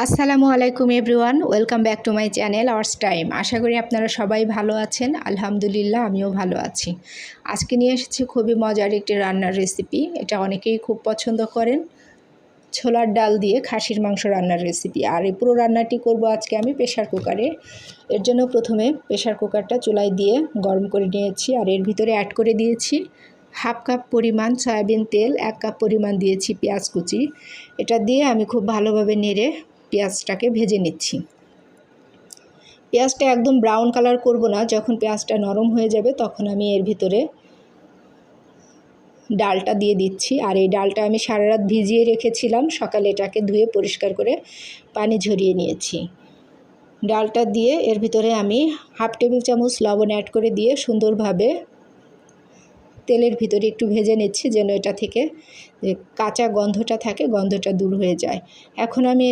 আসসালামু আলাইকুম everyone, welcome back to my channel ours time. আশা করি আপনারা সবাই ভালো আছেন। আলহামদুলিল্লাহ, আমিও ভালো আছি। আজকে নিয়ে এসেছি খুবই মজার একটি রান্নার রেসিপি। এটা অনেকেই খুব পছন্দ করেন। ছোলার ডাল দিয়ে খাসির মাংস রান্নার রেসিপি। আর এই পুরো রান্নাটি করব আজকে আমি প্রেশার কুকারে। এর জন্য প্রথমে প্রেশার কুকারটা চুলায় দিয়ে গরম করে নিয়েছি। আর এর ভিতরে অ্যাড করে দিয়েছি হাফ কাপ পরিমাণ সয়াবিন তেল, 1 কাপ পরিমাণ দিয়েছি পেঁয়াজ কুচি। এটা দিয়ে আমি খুব ভালোভাবে নেড়ে পেঁয়াজটাকে ভেজে নিচ্ছি। পেঁয়াজটা একদম ব্রাউন কালার করব না, যখন পেঁয়াজটা নরম হয়ে যাবে তখন আমি এর ভিতরে ডালটা দিয়ে দিচ্ছি। আর এই ডালটা আমি সারা রাত ভিজিয়ে রেখেছিলাম, সকালে এটাকে ধুয়ে পরিষ্কার করে পানি ঝরিয়ে নিয়েছি। ডালটা দিয়ে এর ভিতরে আমি হাফ টেবিল চামচ লবণ অ্যাড করে দিয়ে সুন্দরভাবে তেলের ভিতরে একটু ভেজে নিচ্ছি, যেন এটা থেকে যে কাঁচা গন্ধটা থাকে, গন্ধটা দূর হয়ে যায়। এখন আমি